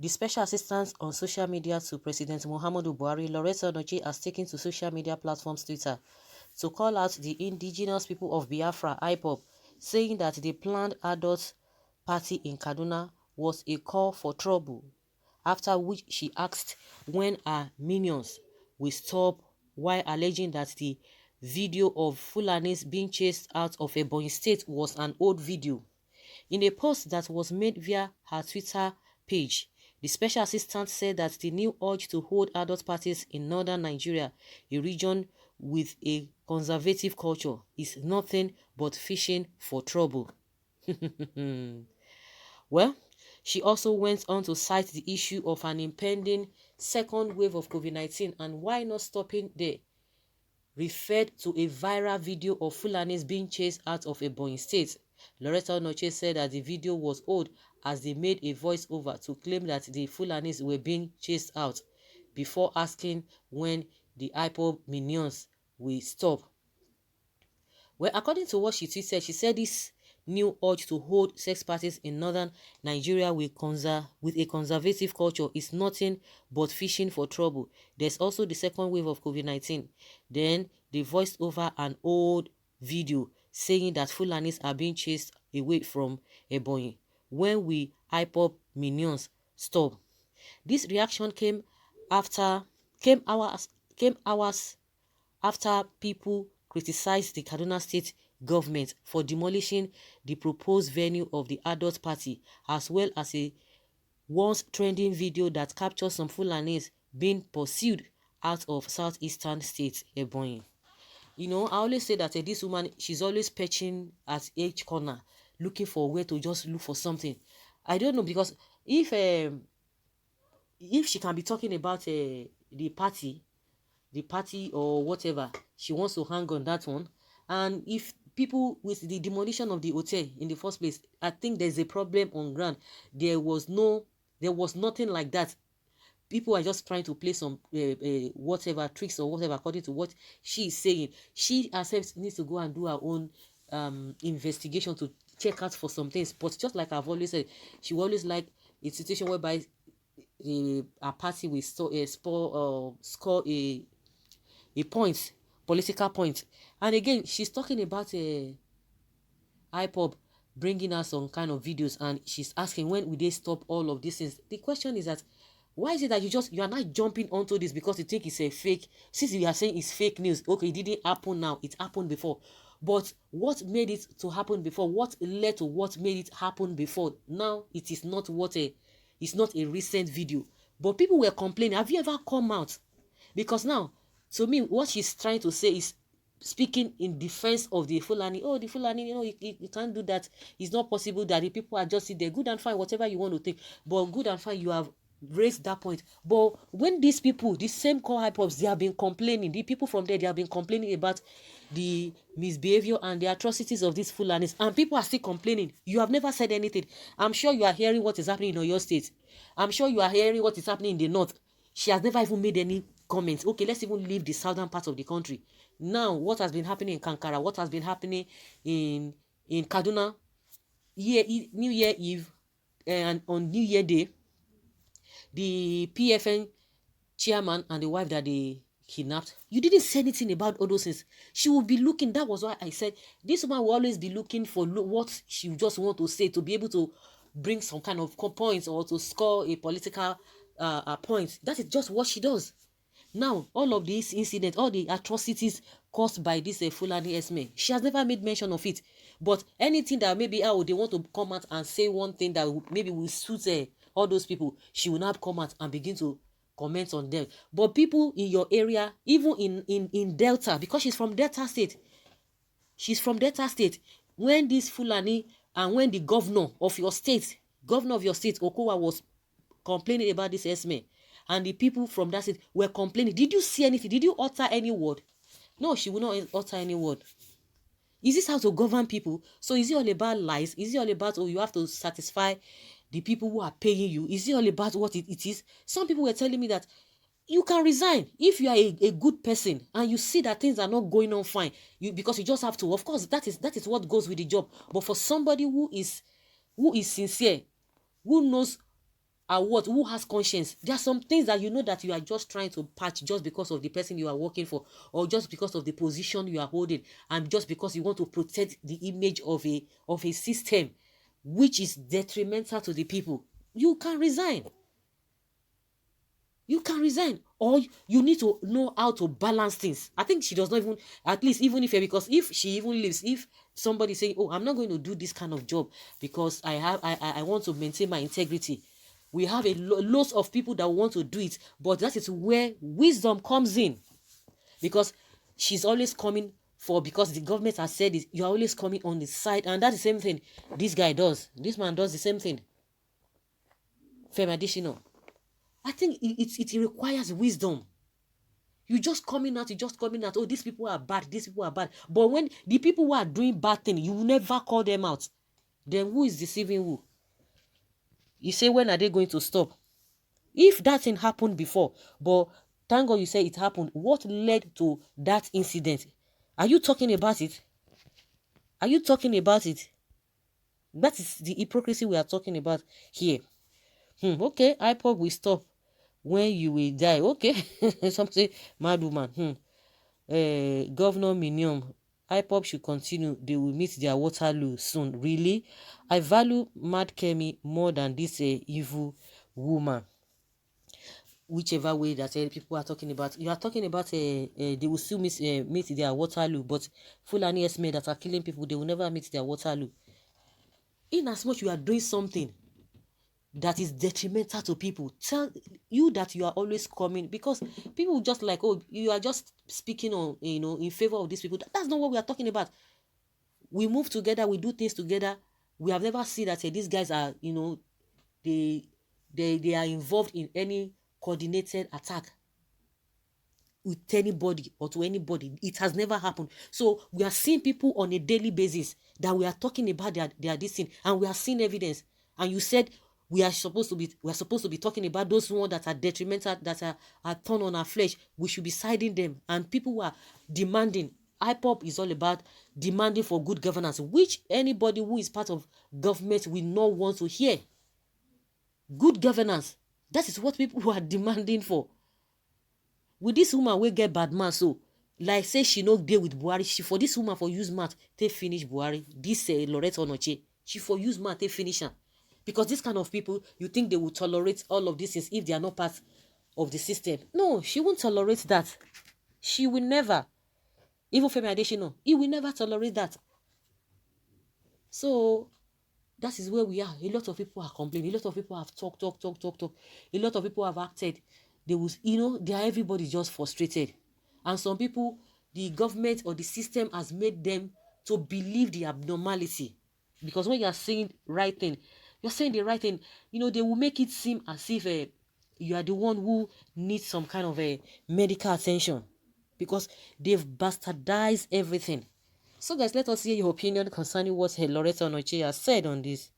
The special assistant on social media to President Muhammadu Buhari, LAURETTA ONOCHIE, has taken to social media platforms Twitter to call out the indigenous people of Biafra, IPOB, saying that the planned adult party in Kaduna was a call for trouble, after which she asked when her minions will stop, while alleging that the video of Fulanis being chased out of Ebonyi State was an old video. In a post that was made via her Twitter page, the special assistant said that the new urge to hold adult parties in northern Nigeria, a region with a conservative culture, is nothing but fishing for trouble. Well, she also went on to cite the issue of an impending second wave of COVID-19 and why not stopping there, referred to a viral video of Fulanis being chased out of Ebonyi State. LAURETTA ONOCHIE said that the video was old as they made a voiceover to claim that the Fulanis were being chased out, before asking when the IPOB minions will stop. Well, according to what she tweeted, she said this new urge to hold sex parties in northern Nigeria with a conservative culture is nothing but fishing for trouble. There's also the second wave of COVID-19. Then they voiced over an old video saying that Fulanis are being chased away from Ebonyi. When we IPOB minions stop. This reaction came hours after people criticized the Kaduna State government for demolishing the proposed venue of the adult party, as well as a once trending video that captures some Fulanis being pursued out of southeastern state Ebonyi. You know, I always say that this woman, she's always perching at each corner, looking for where to just look for something. I don't know, because if she can be talking about the party or whatever, she wants to hang on that one. And if people, with the demolition of the hotel in the first place, I think there's a problem on ground. There was nothing like that. People are just trying to play some whatever tricks or whatever, according to what she is saying. She herself needs to go and do her own investigation to check out for some things. But just like I've always said, she will always like a situation whereby a party will score a point, political point. And again, she's talking about IPOB bringing us some kind of videos, and she's asking when will they stop all of these things. The question is that, why is it that you are not jumping onto this because you think it's a fake? Since you are saying it's fake news, okay, it didn't happen now, it happened before. But what made it to happen before? What led to what made it happen before? Now it is not it's not a recent video. But people were complaining. Have you ever come out? Because now, to me, what she's trying to say is speaking in defense of the Fulani. Oh, the Fulani, you can't do that. It's not possible that the people are just there. Good and fine, whatever you want to think. But good and fine, you have raised that point. But when these people, the same core hypops, they have been complaining. The people from there, they have been complaining about the misbehavior and the atrocities of these Fulanis. And people are still complaining. You have never said anything. I'm sure you are hearing what is happening in your state. I'm sure you are hearing what is happening in the north. She has never even made any comments. Okay, let's even leave the southern part of the country. Now, what has been happening in Kankara? What has been happening in Kaduna? New Year Eve and on New Year Day, the PFN chairman and the wife that they kidnapped, you didn't say anything about all those things. She will be looking. That was why I said this woman will always be looking for what she just want to say to be able to bring some kind of points or to score a political point. That is just what she does. Now, all of these incidents, all the atrocities caused by this Fulani herdsmen, she has never made mention of it. But anything that maybe they want to come out and say one thing that maybe will suit all those people, she will not come out and begin to comment on them. But people in your area, even in Delta, because she's from Delta State, when this Fulani and when the governor of your state, Okowa, was complaining about this herdsmen, and the people from that state were complaining, did you see anything? Did you utter any word? No, she will not utter any word. Is this how to govern people? So is it all about lies? Is it all about, you have to satisfy the people who are paying you? Is it all about what it is? Some people were telling me that you can resign if you are a good person and you see that things are not going on fine, because you just have to. Of course, that is what goes with the job. But for somebody who is sincere, who knows are what? Who has conscience? There are some things that you know that you are just trying to patch just because of the person you are working for, or just because of the position you are holding, and just because you want to protect the image of a system which is detrimental to the people. You can resign. You can resign, or you need to know how to balance things. I think she does not even, at least even if, because if she even leaves, if somebody saying, oh, I'm not going to do this kind of job because I want to maintain my integrity. We have lots of people that want to do it, but that is where wisdom comes in, because she's always coming for, because the government has said it, you're always coming on the side, and that's the same thing this guy does. This man does the same thing. Fem additional. I think it requires wisdom. You just coming out, oh, these people are bad, these people are bad. But when the people who are doing bad things, you will never call them out. Then who is deceiving who? You say, when are they going to stop? If that thing happened before, but thank God you say it happened, what led to that incident? Are you talking about it? Are you talking about it? That is the hypocrisy we are talking about here. Okay, IPOB will stop when you will die. Okay. Some say, mad woman. Governor Minium, IPOB should continue. They will meet their Waterloo soon. Really? I value Mad Kemi more than this evil woman. Whichever way that people are talking about. You are talking about they will still meet their Waterloo, but Fulani herdsmen that are killing people, they will never meet their Waterloo. In as much you are doing something that is detrimental to people, tell you that you are always coming, because people just like, oh, you are just speaking on, in favor of these people. That's not what we are talking about. We move together, we do things together. We have never seen that these guys are, they are involved in any coordinated attack with anybody or to anybody. It has never happened. So we are seeing people on a daily basis that we are talking about their this thing, and we are seeing evidence. And you said we are supposed to be talking about those ones that are detrimental, that are torn on our flesh. We should be siding them. And people who are demanding, IPOB is all about demanding for good governance, which anybody who is part of government will not want to hear. Good governance. That is what people who are demanding for. With this woman we get bad man, so like say she no deal with Buhari, she for this woman for use math take finish Buhari. This LAURETTA ONOCHIE, she for use math take finish her. Because this kind of people, you think they will tolerate all of these things if they are not part of the system? No, she won't tolerate that. She will never. Even Femi Adesina, he will never tolerate that. So that is where we are. A lot of people are complaining. A lot of people have talked. A lot of people have acted. They will, they are, everybody just frustrated. And some people, the government or the system has made them to believe the abnormality. Because when you are saying right thing, you're saying the right thing, they will make it seem as if you are the one who needs some kind of a medical attention. Because they've bastardized everything. So guys, let us hear your opinion concerning what LAURETTA ONOCHIE has said on this.